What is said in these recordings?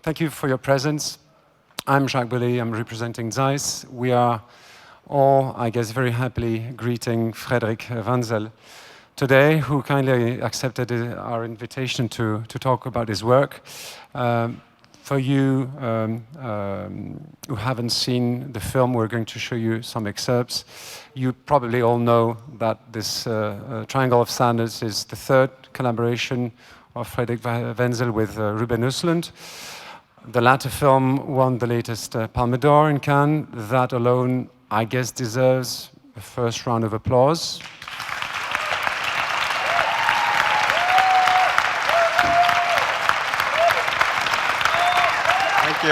Thank you for your presence. I'm Jacques Bellet, I'm representing ZEISS. We are all, I guess, very happily greeting Fredrik Wenzel today, who kindly accepted our invitation to talk about his work. For you who haven't seen the film, we're going to show you some excerpts. You probably all know that this Triangle of Sadness is the third collaboration of Fredrik Wenzel with Ruben Östlund. The latter film won the latest Palme d'Or in Cannes. That alone, I guess, deserves a first round of applause. Thank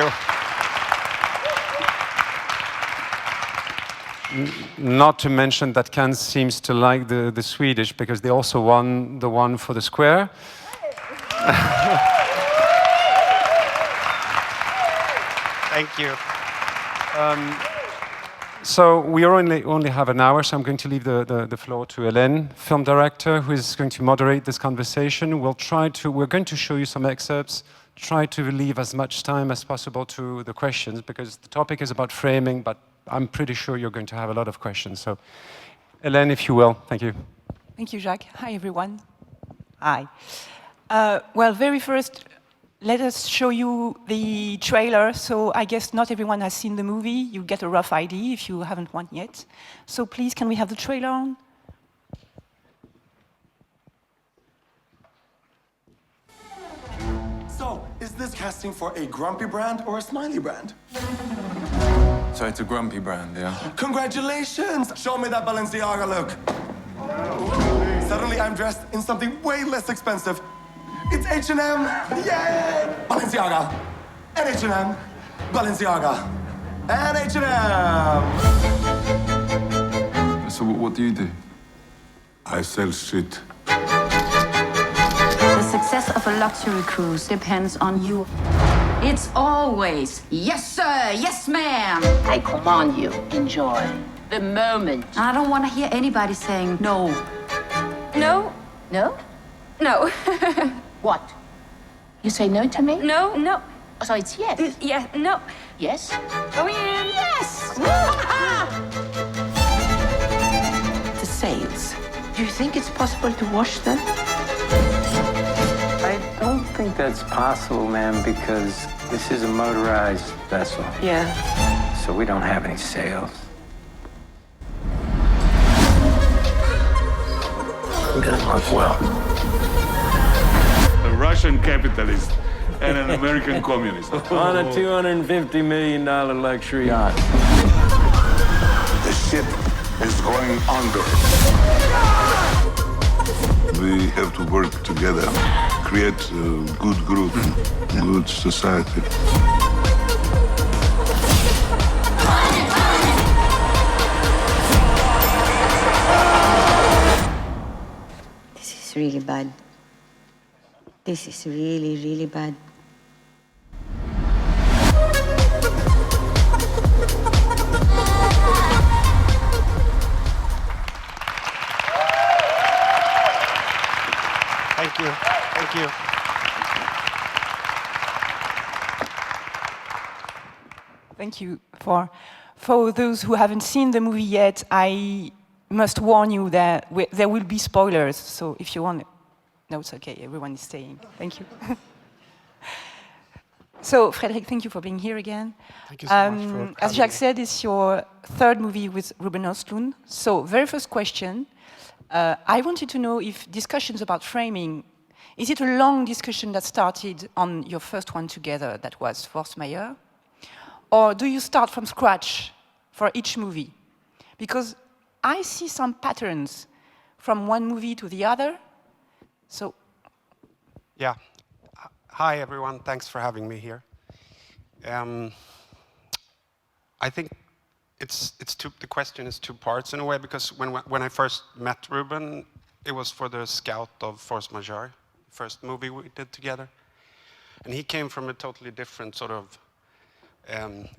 you. Not to mention that Cannes seems to like the Swedish, because they also won the one for the Square. Thank you. So we only have an hour, so I'm going to leave the floor to Hélène, film director, who is going to moderate this conversation. We're going to show you some excerpts, try to leave as much time as possible to the questions, because the topic is about framing, but I'm pretty sure you're going to have a lot of questions. So Hélène, if you will, thank you. Thank you, Jacques. Hi, everyone. Hi. Well, very first, let us show you the trailer. So I guess not everyone has seen the movie. You get a rough idea if you haven't one yet. So please, can we have the trailer on? So, is this casting for a grumpy brand or a smiley brand? So it's a grumpy brand, yeah? Congratulations! Show me that Balenciaga look. Suddenly I'm dressed in something way less expensive. It's H&M! Yay! Balenciaga! And H&M! Balenciaga! And H&M! So what do you do? I sell shit. The success of a luxury cruise depends on you. It's always, yes, sir, yes, ma'am. I command you, enjoy the moment. I don't want to hear anybody saying no. No? No? No. What? You say no to me? No, no. So it's yes? Yeah, no. Yes? Go in. Yes! The sails. Do you think it's possible to wash them? I don't think that's possible, ma'am, because this is a motorized vessel. Yeah. So we don't have any sails. We're gonna work well. A Russian capitalist and an American communist. On a $250 million luxury yacht. The ship is going under. We have to work together, create a good group, good society. This is really bad. This is really, really bad. Thank you. Thank you. Thank you. For those who haven't seen the movie yet, I must warn you that there will be spoilers. So if you want... No, it's okay. Everyone is staying. Thank you. So, Frederik, thank you for being here again. Thank you so much for as Jacques said, it's your third movie with Ruben Östlund. So, very first question. I wanted to know if discussions about framing, is it a long discussion that started on your first one together, that was Force Majeure? Or do you start from scratch for each movie? Because I see some patterns from one movie to the other. So, Yeah. Hi, everyone. Thanks for having me here. I think the question is two parts in a way, because when I first met Ruben, it was for the scout of Force Majeure, first movie we did together. And he came from a totally different sort of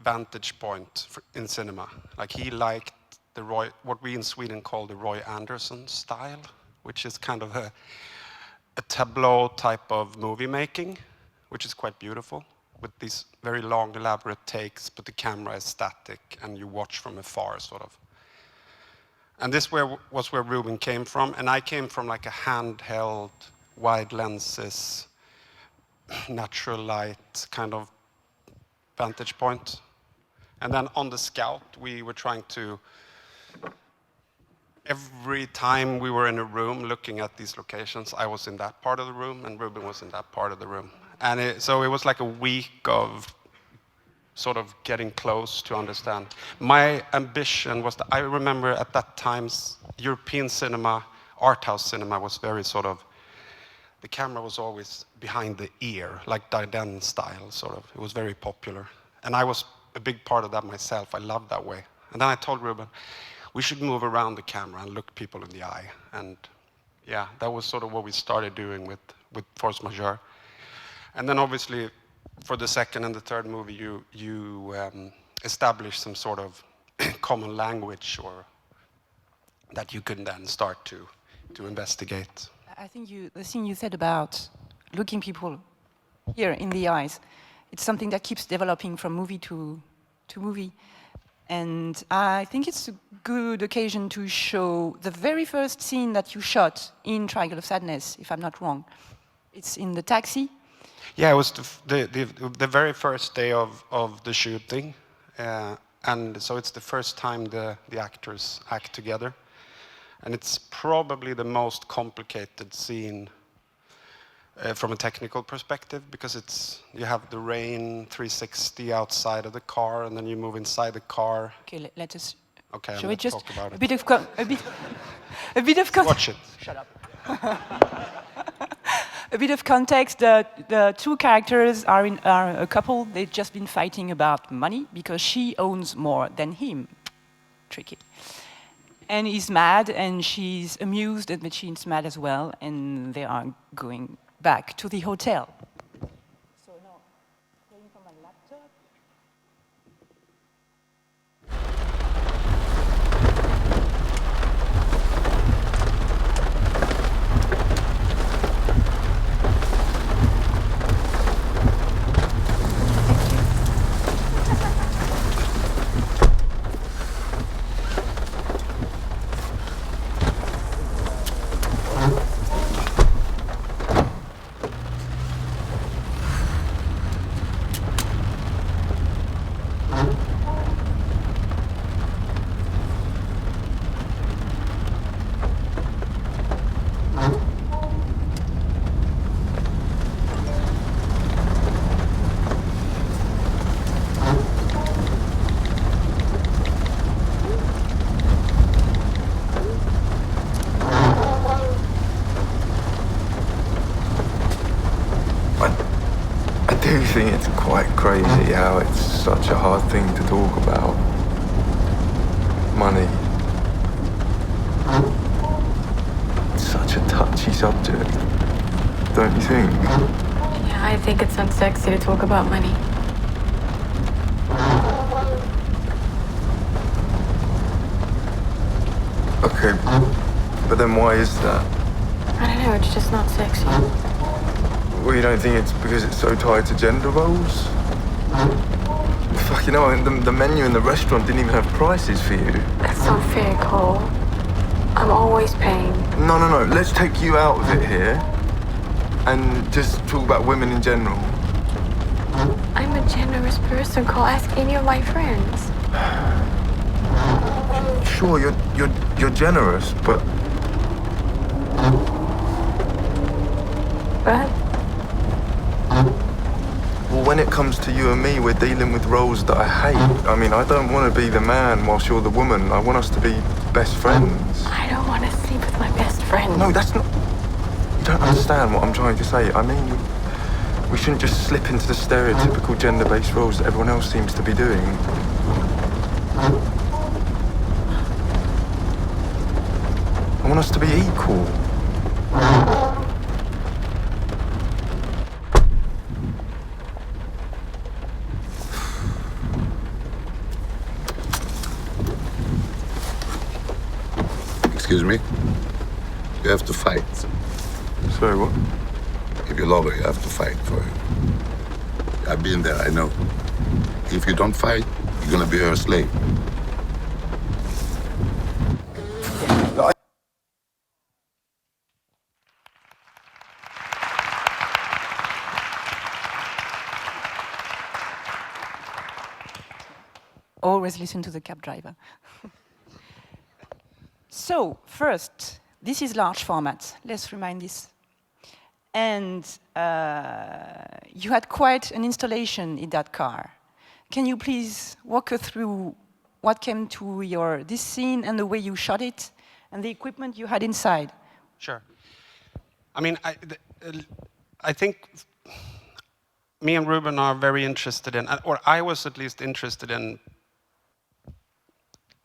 vantage point in cinema. Like, he liked what we in Sweden call the Roy Andersson style, which is kind of a tableau type of movie making, which is quite beautiful. with these very long, elaborate takes, but the camera is static and you watch from afar, sort of. And this was where Ruben came from, and I came from like a handheld, wide lenses, natural light kind of vantage point. And then on the Scout, we were trying to, every time we were in a room looking at these locations, I was in that part of the room and Ruben was in that part of the room. And so it was like a week of sort of getting close to understand. My ambition was that I remember at that time, European cinema, art house cinema was very sort of, the camera was always behind the ear, like Dardenne style, sort of. It was very popular. And I was a big part of that myself. I loved that way. And then I told Ruben, we should move around the camera and look people in the eye. And yeah, that was sort of what we started doing with Force Majeure. And then obviously, for the second and the third movie, you establish some sort of common language, or that you can then start to investigate. I think the thing you said about looking people here in the eyes, it's something that keeps developing from movie to movie. And I think it's a good occasion to show the very first scene that you shot in Triangle of Sadness, if I'm not wrong. It's in the taxi. Yeah, it was the very first day of the shooting. And so it's the first time the actors act together. And it's probably the most complicated scene from a technical perspective, because you have the rain 360 outside of the car, and then you move inside the car. Okay, let us. Okay, shall we just talk about a it. bit of a bit of Watch it. Shut up. A bit of context. The two characters are a couple. They've just been fighting about money because she owns more than him. Tricky. And he's mad, and she's amused, but she's mad as well, and they are going back to the hotel. So now, playing from my laptop. I think it's quite crazy how it's such a hard thing to talk about. Money. It's such a touchy subject, don't you think? Yeah, I think it's unsexy to talk about money. Okay, but then why is that? I don't know, it's just not sexy. Well, you don't think it's because it's so tied to gender roles? Fuck, you know, the menu in the restaurant didn't even have prices for you. That's not fair, Cole. I'm always paying. No. Let's take you out of it here and just talk about women in general. I'm a generous person, Cole. Ask any of my friends. Sure, you're generous, but... But? Well, when it comes to you and me, we're dealing with roles that I hate. I mean, I don't want to be the man whilst you're the woman. I want us to be best friends. I don't want to sleep with my best friend. No, that's not... You don't understand what I'm trying to say. I mean, we shouldn't just slip into the stereotypical gender-based roles that everyone else seems to be doing. I want us to be equal. Excuse me? You have to fight. Sorry, what? If you love her, you have to fight for her. I've been there, I know. If you don't fight, you're gonna be her slave. Always listen to the cab driver. So, first, this is large format. Let's remind this. And you had quite an installation in that car. Can you please walk us through what came to this scene and the way you shot it and the equipment you had inside? Sure. I mean, I think me and Ruben are very interested in, or I was at least interested in,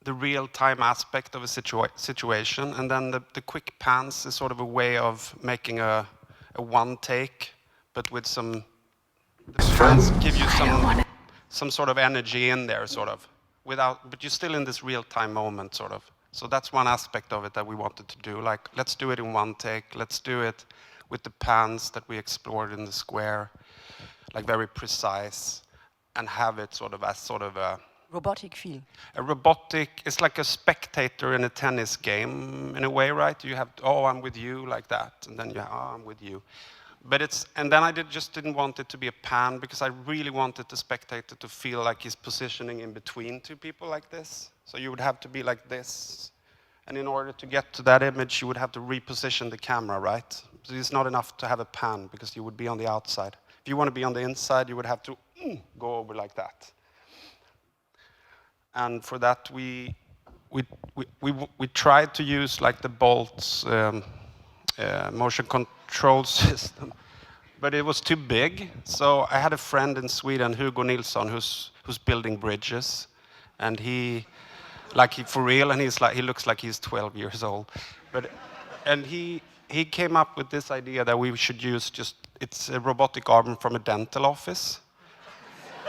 the real-time aspect of a situation, and then the quick pans is sort of a way of making a one take, but with some, the pans give you some sort of energy in there, sort of, but you're still in this real-time moment, sort of. So that's one aspect of it that we wanted to do, like, let's do it in one take, let's do it with the pans that we explored in the square, like very precise, and have it sort of as sort of a robotic feel. A robotic, it's like a spectator in a tennis game in a way, right? You have, oh, I'm with you, like that, and then you have, oh, I'm with you. But and then I just didn't want it to be a pan, because I really wanted the spectator to feel like he's positioning in between two people like this. So you would have to be like this. And in order to get to that image, you would have to reposition the camera, right? So it's not enough to have a pan, because you would be on the outside. If you want to be on the inside, you would have to go over like that. And for that, we tried to use like the Bolt's motion control system, but it was too big. So I had a friend in Sweden, Hugo Nilsson, who's building bridges, and for real, and he looks like he's 12 years old. And he came up with this idea that we should use it's a robotic arm from a dental office,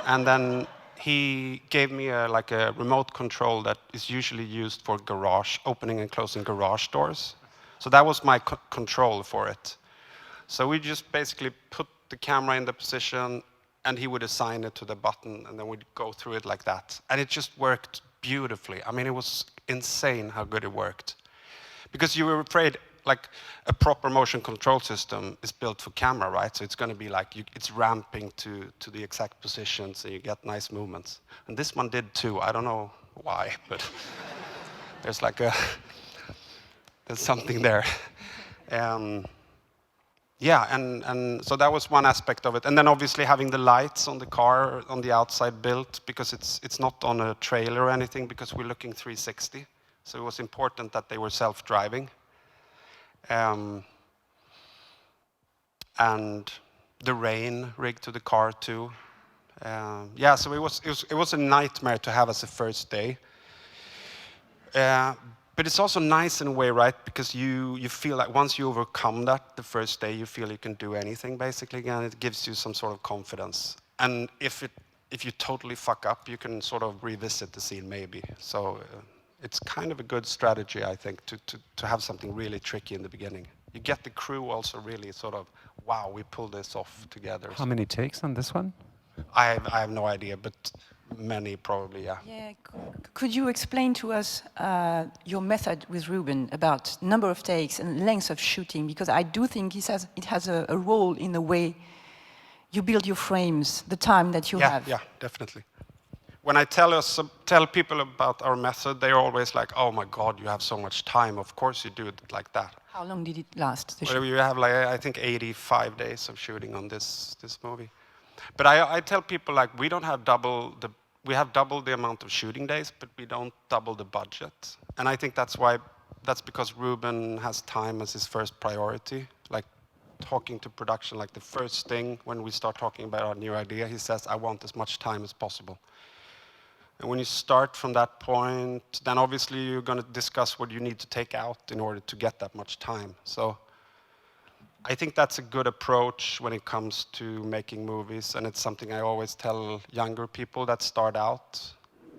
and then he gave me a remote control that is usually used for opening and closing garage doors. So that was my control for it. So we just basically put the camera in the position, and he would assign it to the button, and then we'd go through it like that. And it just worked beautifully. I mean, it was insane how good it worked. Because you were afraid, like, a proper motion control system is built for camera, right? So it's going to be like, it's ramping to the exact position, so you get nice movements. And this one did too. I don't know why, but there's something there. Yeah, and so that was one aspect of it. And then obviously having the lights on the car on the outside built, because it's not on a trailer or anything, because we're looking 360. So it was important that they were self-driving. And the rain rigged to the car too. Yeah, so it was a nightmare to have as a first day. But it's also nice in a way, right? Because you feel like once you overcome that the first day, you feel you can do anything basically again. It gives you some sort of confidence. And if you totally fuck up, you can sort of revisit the scene maybe. So it's kind of a good strategy, I think, to have something really tricky in the beginning. You get the crew also really sort of, wow, we pulled this off together. How many takes on this one? I have no idea, but many probably, yeah. Yeah. Could you explain to us your method with Ruben about number of takes and length of shooting? Because I do think it has a role in the way you build your frames, the time that you have. Yeah, definitely. When I tell people about our method, they're always like, "Oh my God, you have so much time. Of course you do it like that." How long did it last? Well, you have I think 85 days of shooting on this movie. But I tell people we don't have we have double the amount of shooting days, but we don't double the budget. And I think that's because Ruben has time as his first priority. Like talking to production, like the first thing when we start talking about our new idea, he says, "I want as much time as possible." And when you start from that point, then obviously you're going to discuss what you need to take out in order to get that much time. So I think that's a good approach when it comes to making movies, and it's something I always tell younger people that start out,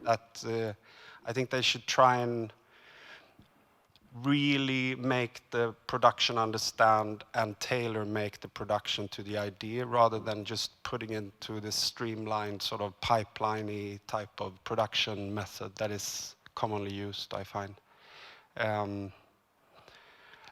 that I think they should try and really make the production understand and tailor make the production to the idea rather than just putting into this streamlined sort of pipeline-y type of production method that is commonly used, I find.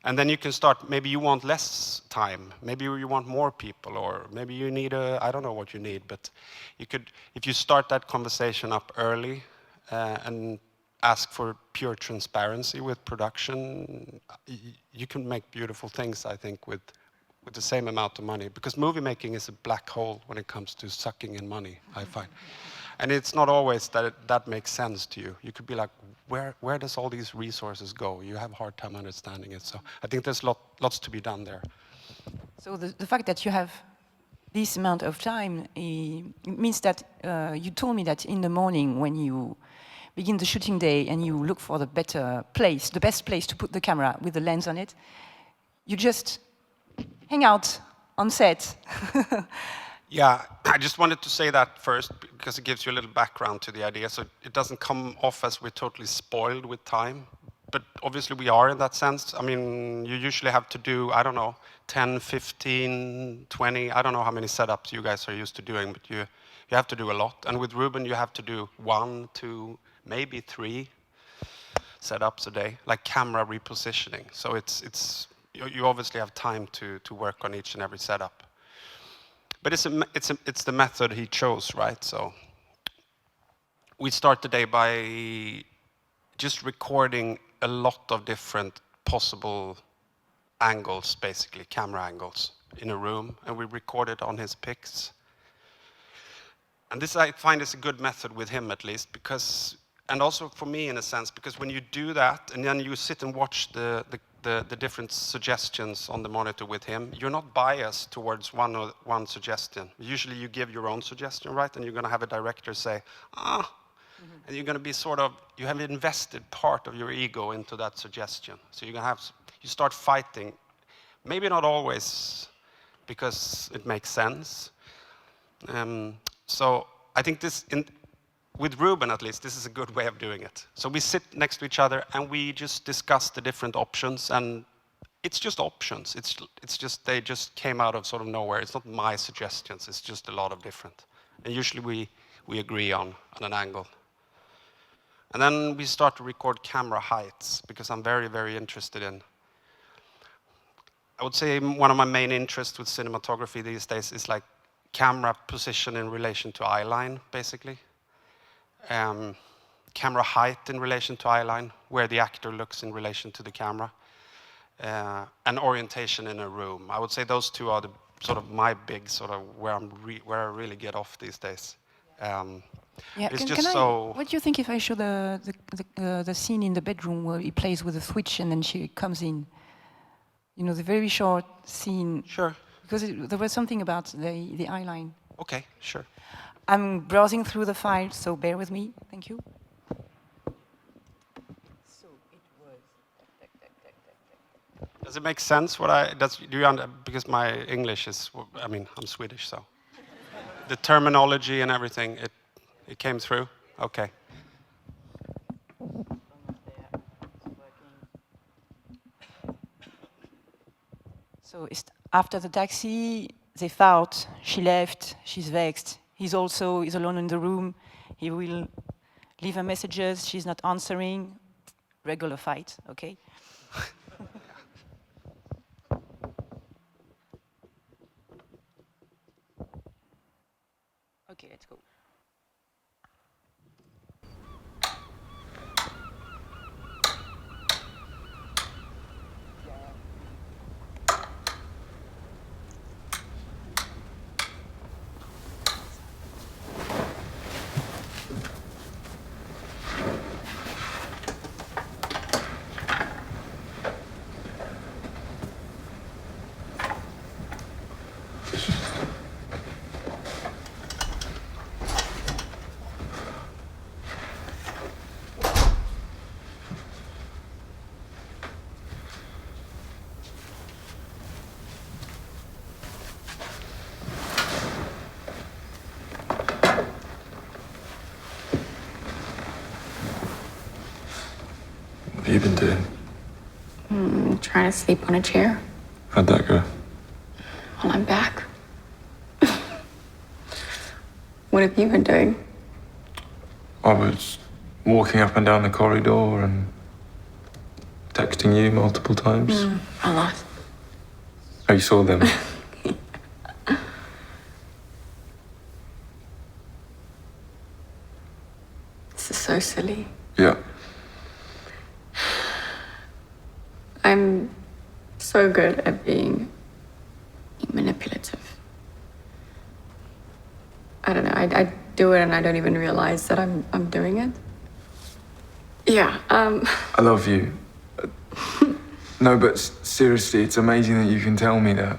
And then you can start, maybe you want less time, maybe you want more people, or maybe you need I don't know what you need, but you could, if you start that conversation up early and ask for pure transparency with production, you can make beautiful things, I think, with the same amount of money. Because movie making is a black hole when it comes to sucking in money, I find. And it's not always that that makes sense to you. You could be like, where does all these resources go? You have a hard time understanding it. So I think there's lots to be done there. So the fact that you have this amount of time means that you told me that in the morning when you begin the shooting day and you look for the best place to put the camera with the lens on it, you just hang out on set. Yeah, I just wanted to say that first because it gives you a little background to the idea, so it doesn't come off as we're totally spoiled with time. But obviously we are in that sense. I mean, you usually have to do, I don't know, 10, 15, 20, I don't know how many setups you guys are used to doing, but you have to do a lot. And with Ruben, you have to do 1, 2, maybe 3 setups a day, like camera repositioning. So you obviously have time to work on each and every setup. But it's the method he chose, right? So we start the day by just recording a lot of different possible angles, basically, camera angles, in a room, and we record it on his picks. And this I find is a good method with him, at least, because, and also for me in a sense, because when you do that, and then you sit and watch the different suggestions on the monitor with him, you're not biased towards one suggestion. Usually you give your own suggestion, right? And you're going to have a director say, and you're going to be sort of, you have invested part of your ego into that suggestion. So you're going to have, you start fighting, maybe not always because it makes sense. So I think with Ruben at least, this is a good way of doing it. So we sit next to each other and we just discuss the different options, and it's just options. It's just, they just came out of sort of nowhere. It's not my suggestions, it's just a lot of different. And usually we agree on an angle. And then we start to record camera heights, because I'm very, very interested in, I would say one of my main interests with cinematography these days is like camera position in relation to eye line, basically. Camera height in relation to eye line, where the actor looks in relation to the camera, and orientation in a room. I would say those two are the sort of my big sort of where I really get off these days. It's just so. What do you think if I show the scene in the bedroom where he plays with a switch and then she comes in? You know, the very short scene. Sure. Because there was something about the eye line. Okay, sure. I'm browsing through the file, so bear with me. Thank you. So it was. Does it make sense? Because my English is, I mean, I'm Swedish, so the terminology and everything, it came through. Okay. So after the taxi, they fought. She left. She's vexed. He's alone in the room. He will leave her messages. She's not answering. Regular fight, okay? Okay, let's go. What have you been doing? trying to sleep on a chair. How'd that go? Well, I'm back. What have you been doing? I was walking up and down the corridor and texting you multiple times. A lot. Oh, you saw them? This is so silly. Yeah. I'm so good at being manipulative. I don't know, I do it and I don't even realize that I'm doing it. Yeah, I love you. No, but seriously, it's amazing that you can tell me that.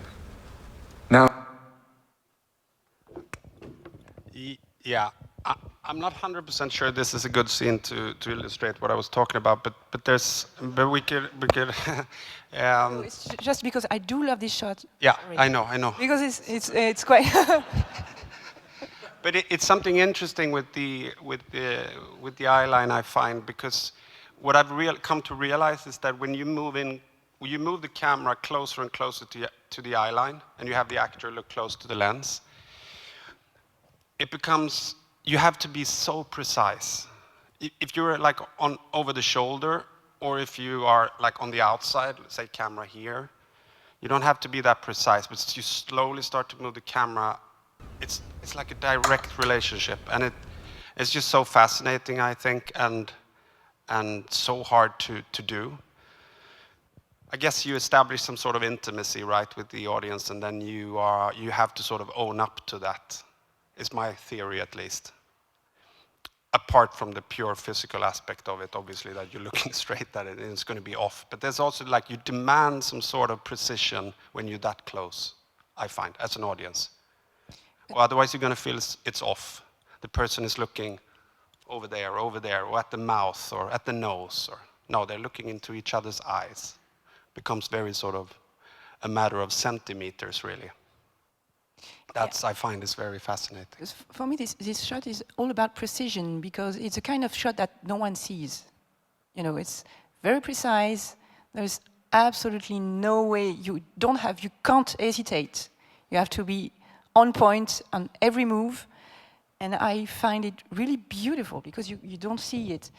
Now... Yeah, I'm not 100% sure this is a good scene to illustrate what I was talking about, but we could It's just because I do love this shot. yeah, Sorry. I know. Because it's quite. But it's something interesting with the eye line, I find, because what I've come to realize is that when you move the camera closer and closer to the eye line, and you have the actor look close to the lens, it becomes, you have to be so precise. If you're like over the shoulder, or if you are like on the outside, let's say camera here, you don't have to be that precise, but you slowly start to move the camera. It's like a direct relationship, and it's just so fascinating, I think, and so hard to do. I guess you establish some sort of intimacy, right, with the audience, and then you have to sort of own up to that. Is my theory, at least. Apart from the pure physical aspect of it, obviously, that you're looking straight at it and it's going to be off. But there's also like you demand some sort of precision when you're that close, I find, as an audience. Well, otherwise you're going to feel it's off. The person is looking over there, or at the mouth, or at the nose. Or no, they're looking into each other's eyes. Becomes very sort of a matter of centimeters, really. That's, I find, is very fascinating. For me, this shot is all about precision, because it's a kind of shot that no one sees. You know, it's very precise. There's absolutely no way you can't hesitate. You have to be on point on every move, and I find it really beautiful because you don't see it.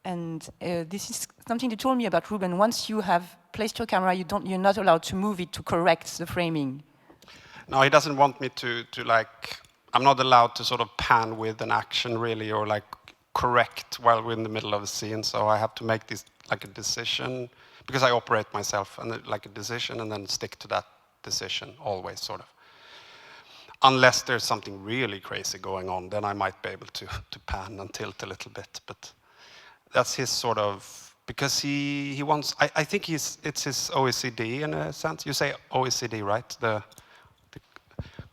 And this is something you told me about Ruben. Once you have placed your camera, you're not allowed to move it to correct the framing. No, he doesn't want me to like, I'm not allowed to sort of pan with an action really, or like correct while we're in the middle of a scene. So I have to make this like a decision, because I operate myself, and like a decision, and then stick to that decision always, sort of. Unless there's something really crazy going on, then I might be able to pan and tilt a little bit. But that's his sort of, because he wants, I think it's his OECD in a sense. You say OECD, right? The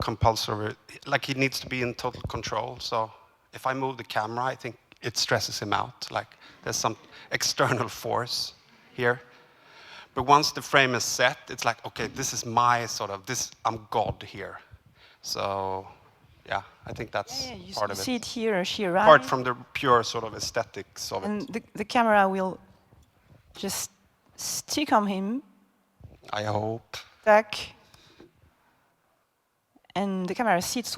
compulsory, like he needs to be in total control. So if I move the camera, I think it stresses him out. Like there's some external force here. But once the frame is set, it's like, okay, this is my sort of, I'm God here. So yeah, I think that's part of it. You see it here, she arrives. Apart from the pure sort of aesthetics of it. And the camera will just stick on him. I hope. Tack. And the camera sits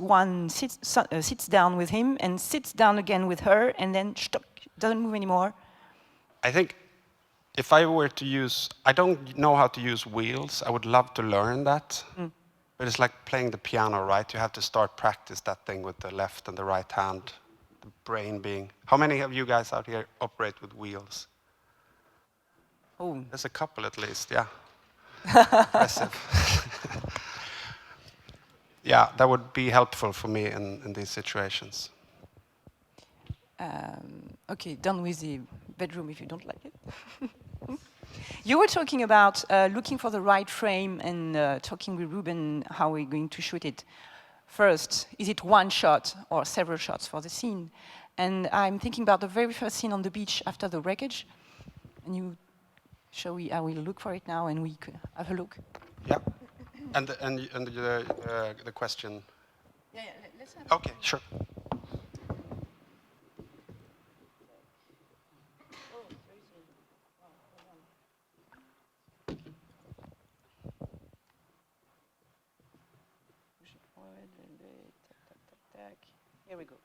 down with him and sits down again with her, and then doesn't move anymore. I think if I were to use, I don't know how to use wheels. I would love to learn that. But it's like playing the piano, right? You have to start practice that thing with the left and the right hand. The brain being. How many of you guys out here operate with wheels? Oh, there's a couple at least. Yeah. Impressive. Yeah, that would be helpful for me in these situations. Okay, done with the bedroom if you don't like it. You were talking about looking for the right frame and talking with Ruben how we're going to shoot it. First, is it one shot or several shots for the scene? And I'm thinking about the very first scene on the beach after the wreckage. And I will look for it now, and we could have a look. Yeah. And the question. Yeah, let's have okay, sure. Here we go.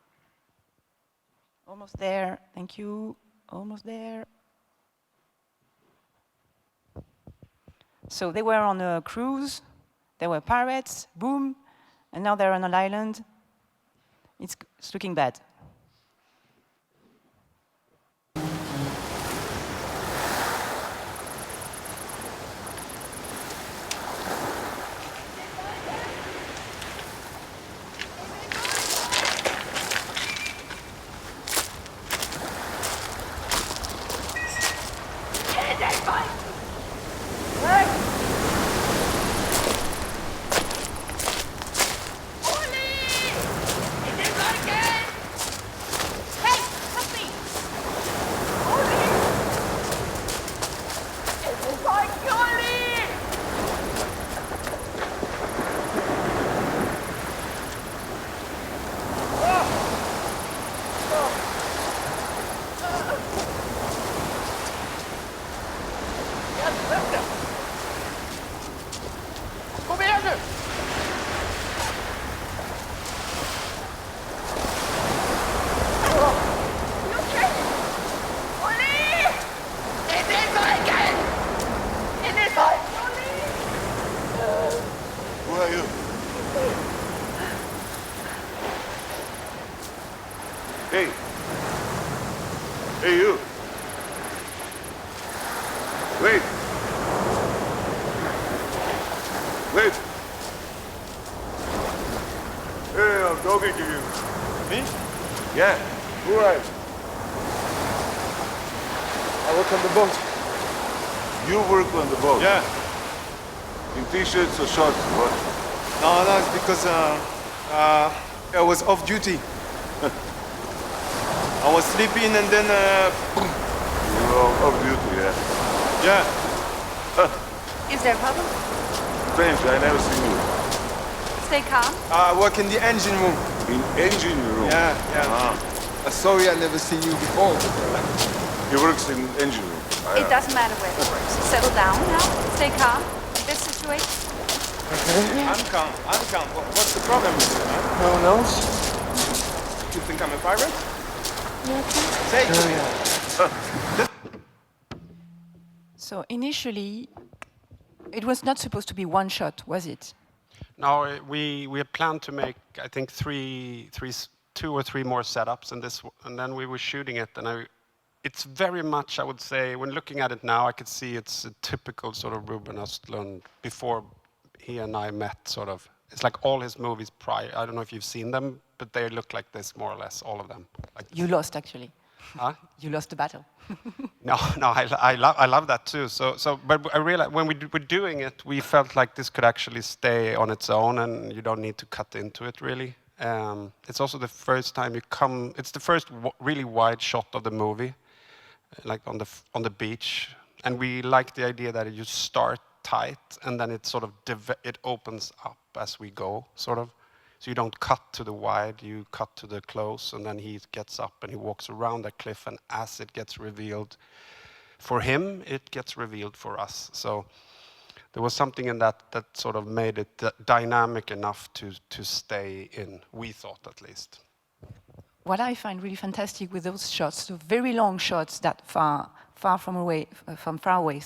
Almost there. Thank you. Almost there. So they were on a cruise. There were pirates. Boom. And now they're on an island. It's looking bad. T-shirts or shorts? What? No, it's because I was off duty. I was sleeping and then. You were off duty, yeah? Yeah. Is there a problem? Strange, I never seen you. Stay calm. I work in the engine room. In engine room? Yeah. Sorry, I never seen you before. He works in engine room. It doesn't matter where he works. Settle down now. Stay calm. This situation. Okay. I'm calm. What's the problem? No one knows. You think I'm a pirate? Say it to me. So initially, it was not supposed to be one shot, was it? No, we had planned to make, I think, two or three more setups, and then we were shooting it, and it's very much, I would say, when looking at it now, I could see it's a typical sort of Ruben Östlund before he and I met, sort of. It's like all his movies prior. I don't know if you've seen them, but they look like this, more or less, all of them. Like you lost, actually. Huh? You lost the battle. No, I love that too. But I realized when we were doing it, we felt like this could actually stay on its own, and you don't need to cut into it, really. It's also the first time it's the first really wide shot of the movie, like on the beach, and we like the idea that you start tight and then it sort of it opens up as we go, sort of. So you don't cut to the wide, you cut to the close, and then he gets up and he walks around the cliff, and as it gets revealed for him, it gets revealed for us. So there was something in that sort of made it dynamic enough to stay in, we thought at least. What I find really fantastic with those shots, the very long shots that far from far away,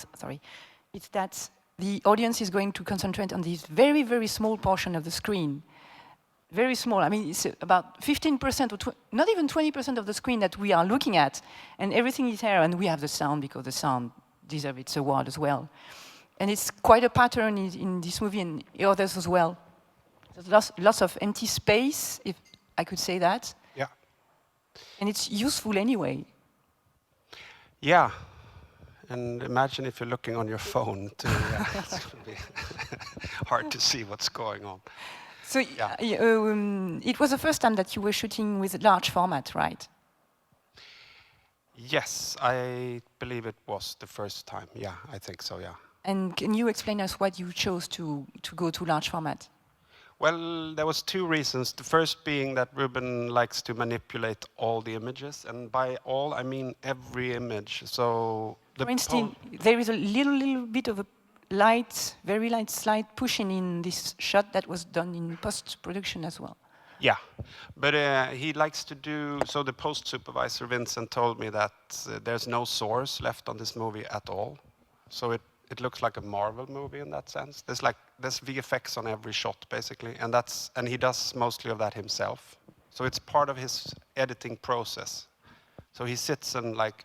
it's that the audience is going to concentrate on this very, very small portion of the screen. Very small. I mean, it's about 15% or not even 20% of the screen that we are looking at, and everything is here, and we have the sound because the sound deserves its award as well. And it's quite a pattern in this movie and others as well. There's lots of empty space, if I could say that. Yeah. And it's useful anyway. Yeah. And imagine if you're looking on your phone too. It's going to be hard to see what's going on. So yeah. It was the first time that you were shooting with large format, right? Yes, I believe it was the first time. Yeah, I think so, yeah. And can you explain us why you chose to go to large format? Well, there was two reasons. The first being that Ruben likes to manipulate all the images, and by all I mean every image. So, for instance, there is a little bit of a light, very light slide pushing in this shot that was done in post-production as well. Yeah, but he likes to do, so the post supervisor Vincent told me that there's no source left on this movie at all. So it looks like a Marvel movie in that sense. There's VFX on every shot basically, and he does mostly of that himself. So it's part of his editing process. So he sits and like,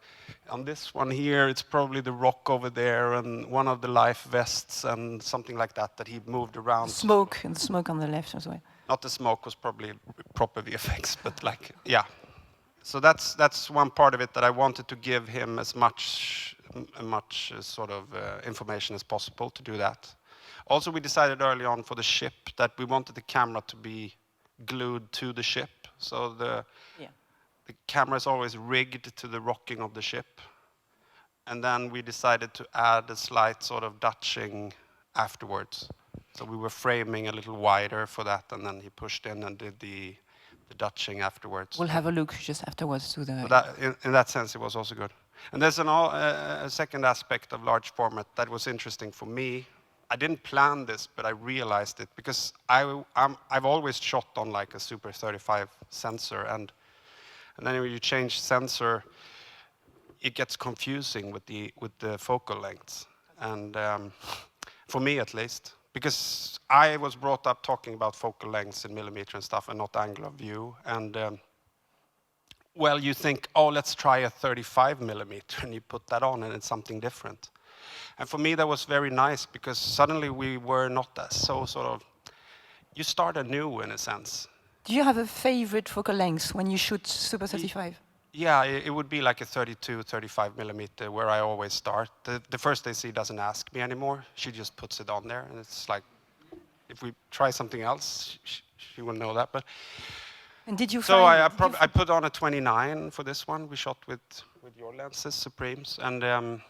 on this one here, it's probably the rock over there and one of the life vests and something like that he moved around. Smoke, and the smoke on the left as well. Not the smoke was probably proper VFX, but like, yeah. So that's one part of it that I wanted to give him as much sort of information as possible to do that. Also, we decided early on for the ship that we wanted the camera to be glued to the ship. So the camera is always rigged to the rocking of the ship. And then we decided to add a slight sort of Dutching afterwards. So we were framing a little wider for that, and then he pushed in and did the Dutching afterwards. We'll have a look just afterwards to the... So that, in that sense, it was also good. And there's a second aspect of large format that was interesting for me. I didn't plan this, but I realized it because I've always shot on like a Super 35 sensor, and then when you change sensor, it gets confusing with the focal lengths, and for me at least, because I was brought up talking about focal lengths in millimeter and stuff, and not angle of view, and well, you think, oh, let's try a 35 millimeter, and you put that on, and it's something different. And for me, that was very nice because suddenly we were not so sort of, you start anew in a sense. Do you have a favorite focal length when you shoot Super 35? Yeah, it would be like a 32, 35 millimeter where I always start. The first AC doesn't ask me anymore. She just puts it on there, and it's like, if we try something else, she will know that. But and did you? So I put on a 29 for this one. We shot with your lenses, Supremes, and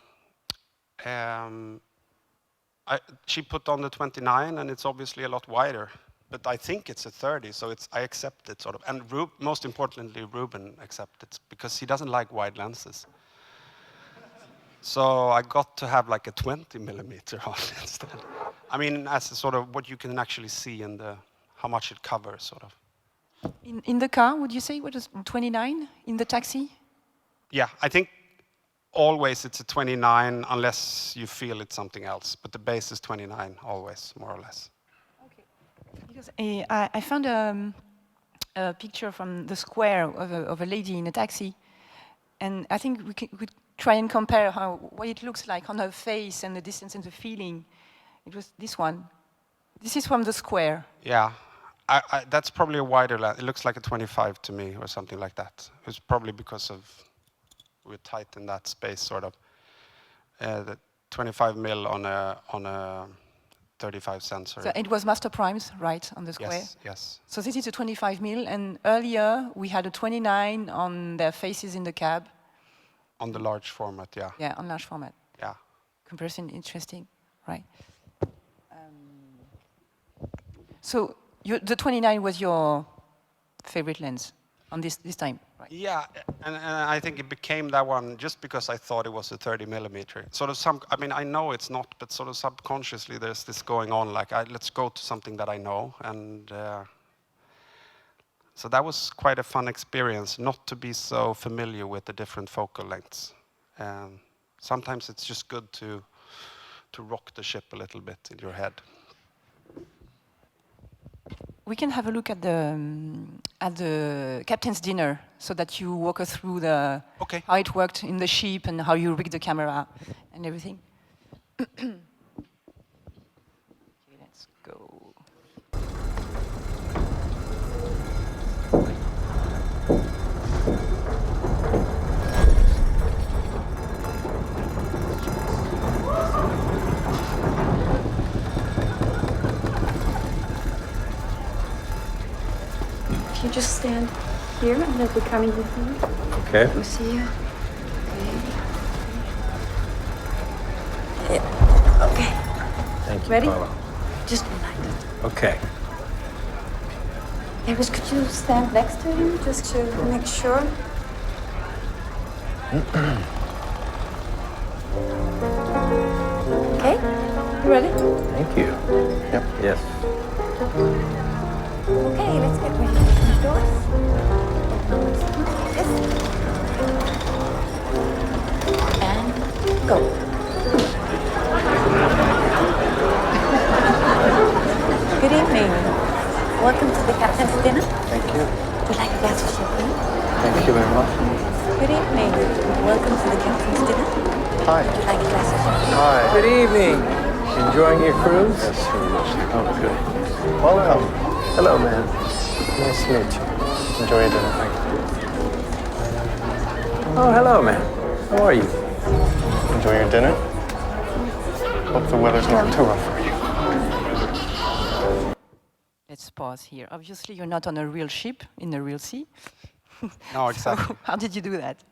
she put on the 29, and it's obviously a lot wider. But I think it's a 30, so I accept it sort of. And most importantly, Ruben accepts it because he doesn't like wide lenses. So I got to have like a 20 millimeter on instead. I mean, as a sort of what you can actually see in how much it covers, sort of. In the car, would you say what is 29 in the taxi? Yeah, I think always it's a 29 unless you feel it's something else. But the base is 29 always, more or less. Because I found a picture from the square of a lady in a taxi, and I think we could try and compare what it looks like on her face and the distance and the feeling. It was this one. This is from the square. Yeah, that's probably a wider lens. It looks like a 25 to me or something like that. It's probably because we're tight in that space, sort of. The 25 mil on a 35 sensor. So it was Master Primes, right, on the square? Yes, yes. So this is a 25 mil, and earlier we had a 29 on their faces in the cab. On the large format, yeah. Yeah, on large format. Yeah. Comparison, interesting, right? So the 29 was your favorite lens on this time, right? Yeah, and I think it became that one just because I thought it was a 30 millimeter. Sort of I mean, I know it's not, but sort of subconsciously there's this going on, like, let's go to something that I know. And so that was quite a fun experience, not to be so familiar with the different focal lengths. Sometimes it's just good to rock the ship a little bit in your head. We can have a look at the captain's dinner, so that you walk us through how it worked in the ship and how you rigged the camera and everything. Okay, let's go. If you just stand here and they'll be coming with you. Okay. We'll see you. Okay. Yeah. Okay. Thank you, Ready? Paula. Just like that. Okay. Iris, could you stand next to him just to make sure? Okay. ready? Thank you. Yep. Yes. Okay, let's get ready. Doors. Yes. And go. Good evening. Welcome to the captain's dinner. Thank you. Would you like a glass of champagne? Thank you very much. Good evening. Welcome to the captain's dinner. Hi. Would you like a glass of champagne? Hi. Good evening. Enjoying your cruise? Yes, very much. Oh, good. Welcome. Hello, man. Nice to meet you. Enjoy your dinner. Thank you. Oh, hello, man. How are you? Enjoy your dinner? Hope the weather's not too rough for you. Let's pause here. Obviously, you're not on a real ship in a real sea. No, exactly. So how did you do that?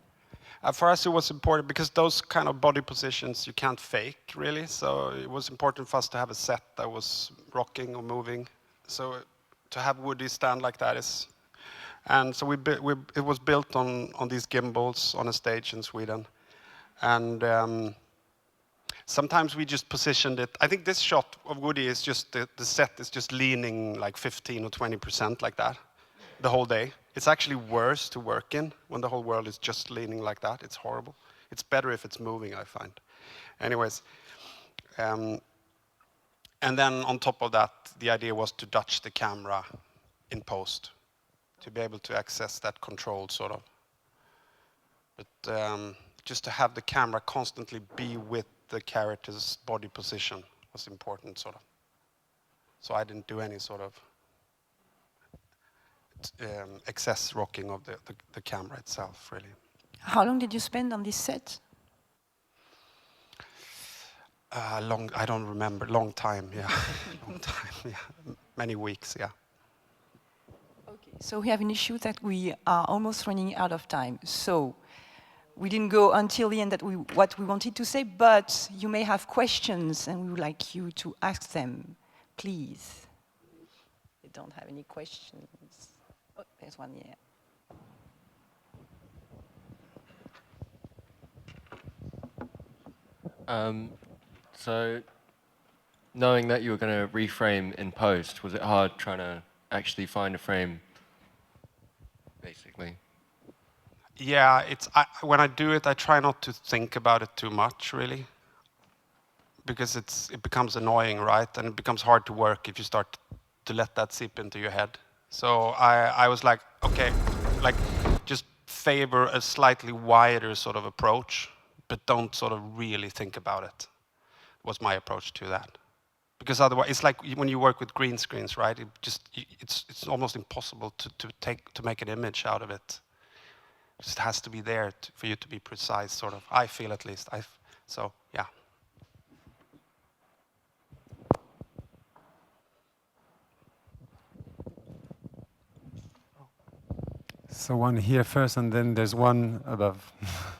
For us, it was important because those kind of body positions you can't fake, really. So it was important for us to have a set that was rocking or moving. So to have Woody stand like that is... And so it was built on these gimbals on a stage in Sweden. And sometimes we just positioned it. I think this shot of Woody is just, the set is just leaning like 15 or 20% like that the whole day. It's actually worse to work in when the whole world is just leaning like that. It's horrible. It's better if it's moving, I find. Anyways, and then on top of that, the idea was to Dutch the camera in post, to be able to access that control, sort of. But just to have the camera constantly be with the character's body position was important, sort of. So I didn't do any sort of excess rocking of the camera itself, really. How long did you spend on this set? Long, I don't remember. Long time, yeah. Long time, yeah. Many weeks, yeah. Okay, so we have an issue that we are almost running out of time. So we didn't go until the end that what we wanted to say, but you may have questions and we would like you to ask them, please. You don't have any questions. Oh, there's one here. So, knowing that you were going to reframe in post, was it hard trying to actually find a frame, basically? Yeah, when I do it, I try not to think about it too much, really, because it becomes annoying, right? And it becomes hard to work if you start to let that seep into your head. So I was like, okay, like just favor a slightly wider sort of approach, but don't sort of really think about it. Was my approach to that. Because otherwise, it's like when you work with green screens, right? It's almost impossible to make an image out of it. It just has to be there for you to be precise, sort of. I feel at least. So yeah. So one here first, and then there's one above.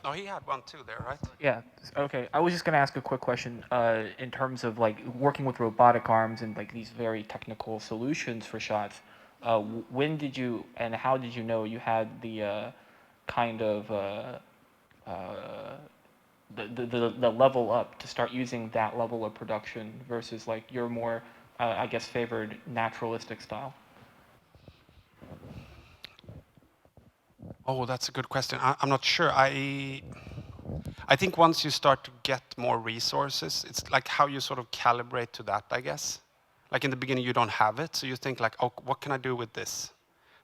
No, he had one too there, right? Yeah. Okay. I was just gonna ask a quick question in terms of like working with robotic arms and like these very technical solutions for shots. When did you and how did you know you had the kind of the level up to start using that level of production versus like your more I guess favored naturalistic style? Oh, that's a good question. I'm not sure. I think once you start to get more resources, it's like how you sort of calibrate to that, I guess. Like in the beginning, you don't have it, so you think like, oh, what can I do with this?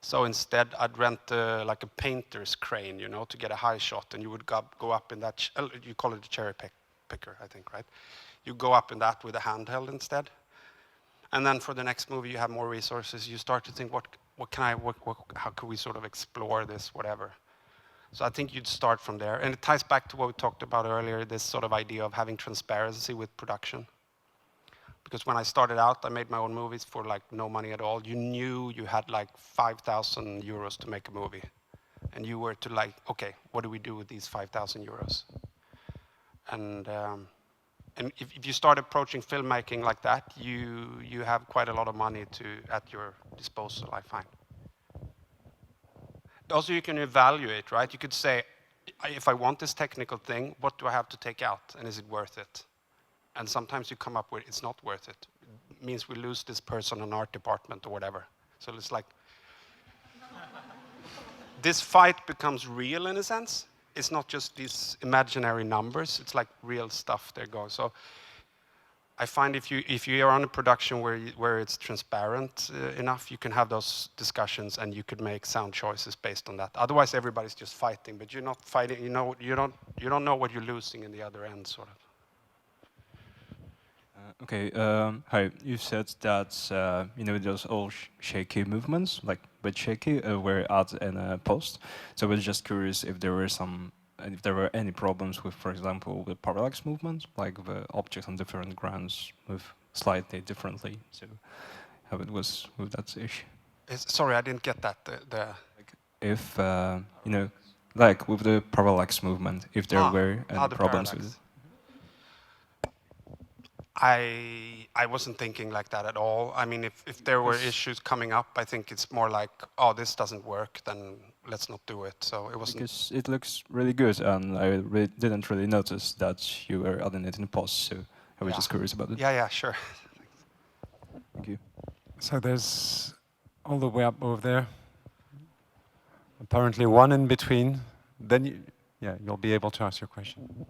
So instead, I'd rent like a painter's crane, you know, to get a high shot, and you would go up in that. You call it a cherry picker, I think, right? You go up in that with a handheld instead, and then for the next movie, you have more resources. You start to think, how can we sort of explore this, whatever. So I think you'd start from there. And it ties back to what we talked about earlier, this sort of idea of having transparency with production. Because when I started out, I made my own movies for like no money at all. You knew you had like 5,000 euros to make a movie. And you were to like, okay, what do we do with these 5,000 euros? And if you start approaching filmmaking like that, you have quite a lot of money at your disposal, I find. Also, you can evaluate, right? You could say, if I want this technical thing, what do I have to take out, and is it worth it? And sometimes you come up with it's not worth it. It means we lose this person in art department or whatever. So it's like this fight becomes real in a sense. It's not just these imaginary numbers. It's like real stuff there goes. So I find if you are on a production where it's transparent enough, you can have those discussions and you could make sound choices based on that. Otherwise, everybody's just fighting, but you're not fighting. You don't know what you're losing in the other end, sort of. Okay. Hi. You said that those all shaky movements, like a bit shaky, were added in a post. So I was just curious if there were any problems with, for example, the parallax movement, like the objects on different grounds move slightly differently. So how it was with that issue. Sorry, I didn't get that. If like with the parallax movement, if there were any problems with it. I wasn't thinking like that at all. I mean, if there were issues coming up, I think it's more like, oh, this doesn't work, then let's not do it. So it wasn't. Because it looks really good, and I didn't really notice that you were adding it in post, so I was just curious about it. Yeah, sure. Thank you. So there's all the way up over there. Apparently one in between. Then you'll be able to ask your question.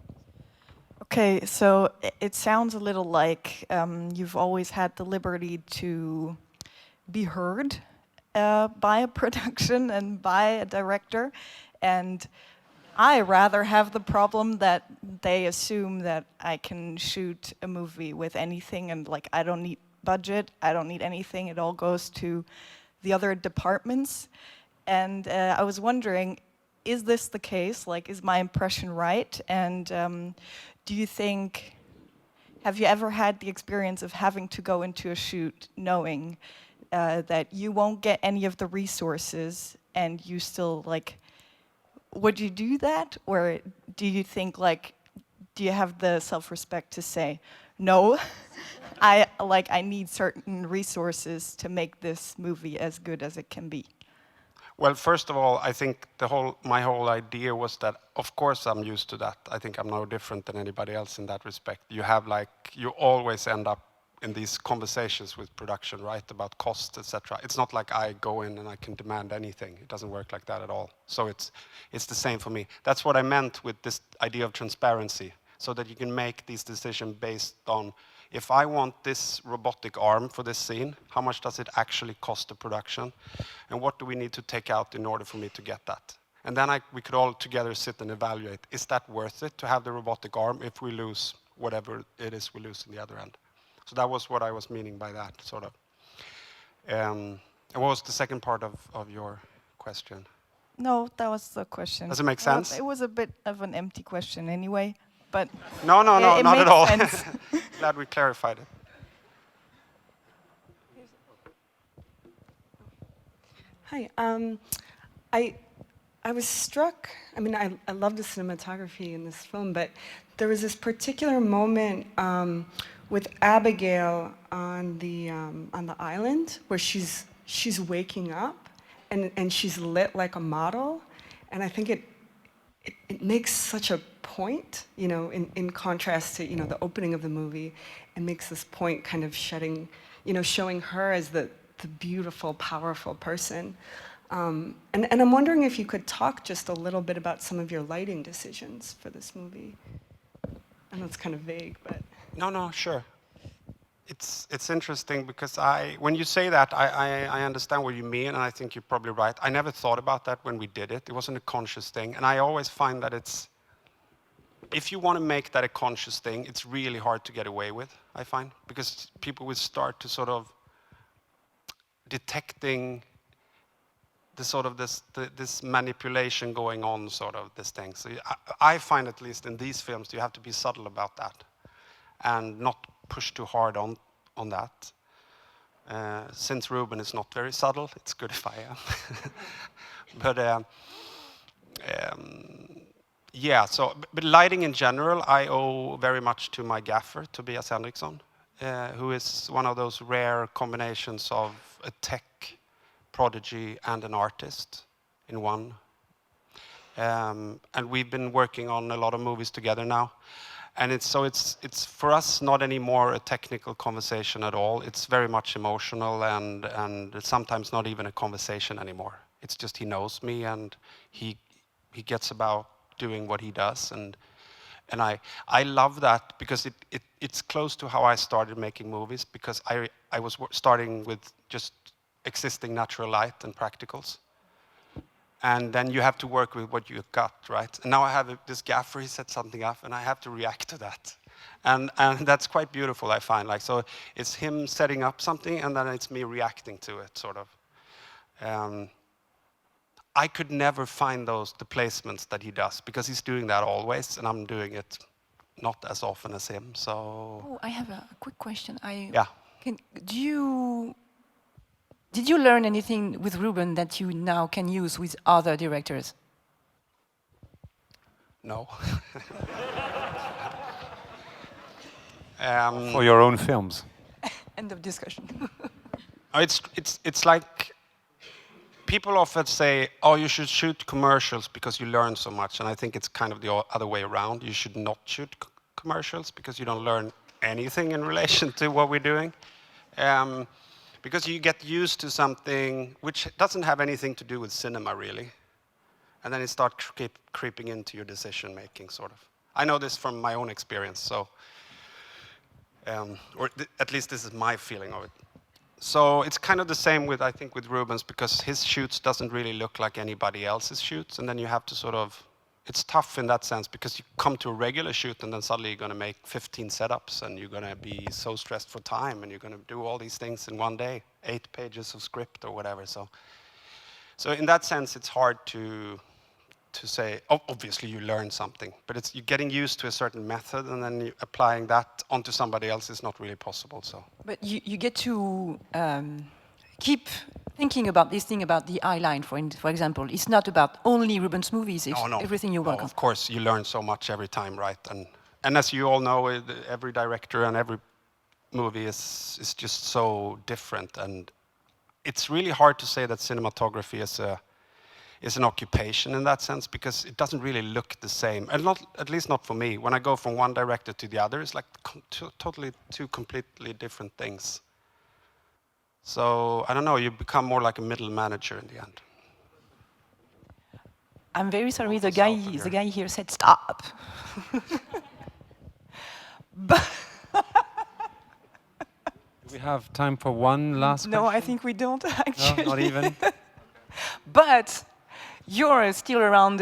Okay, so it sounds a little like you've always had the liberty to be heard by a production and by a director, and I rather have the problem that they assume that I can shoot a movie with anything, and like I don't need budget, I don't need anything, it all goes to the other departments. And I was wondering, is this the case? Like, is my impression right? And do you think, have you ever had the experience of having to go into a shoot knowing that you won't get any of the resources and you still, like, would you do that? Or do you think, like, do you have the self-respect to say, no, I need certain resources to make this movie as good as it can be? Well, first of all, I think my whole idea was that, of course, I'm used to that. I think I'm no different than anybody else in that respect. You always end up in these conversations with production, right, about cost, etc. It's not like I go in and I can demand anything. It doesn't work like that at all. So it's the same for me. That's what I meant with this idea of transparency, so that you can make these decisions based on, if I want this robotic arm for this scene, how much does it actually cost the production? And what do we need to take out in order for me to get that? And then we could all together sit and evaluate, is that worth it to have the robotic arm if we lose whatever it is we lose in the other end? So that was what I was meaning by that, sort of. And what was the second part of your question? No, that was the question. Does it make sense? It was a bit of an empty question anyway, but No, it not at all. sense. Glad we clarified it. Hi. I was struck. I mean, I love the cinematography in this film, but there was this particular moment with Abigail on the island where she's waking up and she's lit like a model, and I think it makes such a point, in contrast to the opening of the movie, and makes this point kind of showing her as the beautiful, powerful person. And I'm wondering if you could talk just a little bit about some of your lighting decisions for this movie. I know it's kind of vague, but... No, sure. It's interesting because when you say that, I understand what you mean, and I think you're probably right. I never thought about that when we did it. It wasn't a conscious thing. And I always find that if you want to make that a conscious thing, it's really hard to get away with, I find, because people will start to sort of detecting the sort of this manipulation going on, sort of this thing. So I find, at least in these films, you have to be subtle about that and not push too hard on that. Since Ruben is not very subtle, it's good if I am. But but lighting in general, I owe very much to my gaffer, Tobias Henriksson, who is one of those rare combinations of a tech prodigy and an artist in one. And we've been working on a lot of movies together now. And it's for us not anymore a technical conversation at all. It's very much emotional and sometimes not even a conversation anymore. It's just he knows me and he gets about doing what he does, and I love that because it's close to how I started making movies, because I was starting with just existing natural light and practicals. And then you have to work with what you got, right? And now I have this gaffer, he set something up, and I have to react to that. And that's quite beautiful, I find. Like, so it's him setting up something, and then it's me reacting to it, sort of. I could never find the placements that he does, because he's doing that always, and I'm doing it not as often as him, so... Oh, I have a quick question. Yeah. Did you learn anything with Ruben that you now can use with other directors? No. For your own films. End of discussion. It's like people often say, "Oh, you should shoot commercials because you learn so much," and I think it's kind of the other way around. You should not shoot commercials because you don't learn anything in relation to what we're doing. Because you get used to something which doesn't have anything to do with cinema, really. And then it starts creeping into your decision making, sort of. I know this from my own experience, so, at least this is my feeling of it. So it's kind of the same with, I think, with Ruben's, because his shoots doesn't really look like anybody else's shoots, and then you have to sort of, it's tough in that sense, because you come to a regular shoot and then suddenly you're going to make 15 setups and you're going to be so stressed for time and you're going to do all these things in one day, 8 pages of script or whatever. So in that sense, it's hard to say, obviously you learn something, but you're getting used to a certain method, and then applying that onto somebody else is not really possible. So. But you get to keep thinking about this thing about the eye line, for example. It's not about only Ruben's movies, it's everything you work on. Of course, you learn so much every time, right? And as you all know, every director and every movie is just so different, and it's really hard to say that cinematography is an occupation in that sense, because it doesn't really look the same, and at least not for me. When I go from one director to the other, it's like totally two completely different things. So I don't know, you become more like a middle manager in the end. I'm very sorry, the guy here said stop. But do we have time for one last question? No, I think we don't, actually. No, not even? But you're still around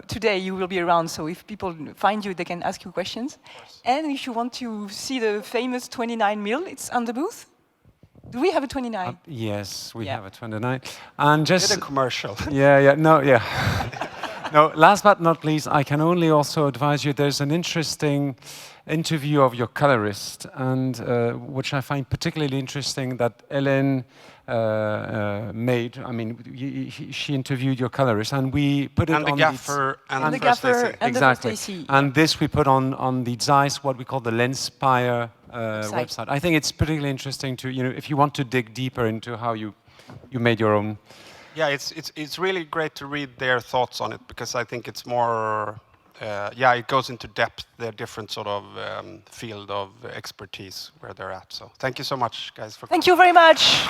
today, you will be around, so if people find you, they can ask you questions. And if you want to see the famous 29mm, it's on the booth. Do we have a 29? Yes, we have a 29. And just did a commercial. No, last but not least, I can only also advise you, there's an interesting interview of your colorist, and which I find particularly interesting, that Ellen made. I mean, she interviewed your colorist, and we put it on the gaffer and the gaffer and exactly. the first AC. And this we put on the ZEISS, what we call the Lenspire website. I think it's particularly interesting to, if you want to dig deeper into how you made your own. Yeah, it's really great to read their thoughts on it, because I think it's more, it goes into depth, their different sort of field of expertise where they're at. So thank you so much, guys. Thank you very much.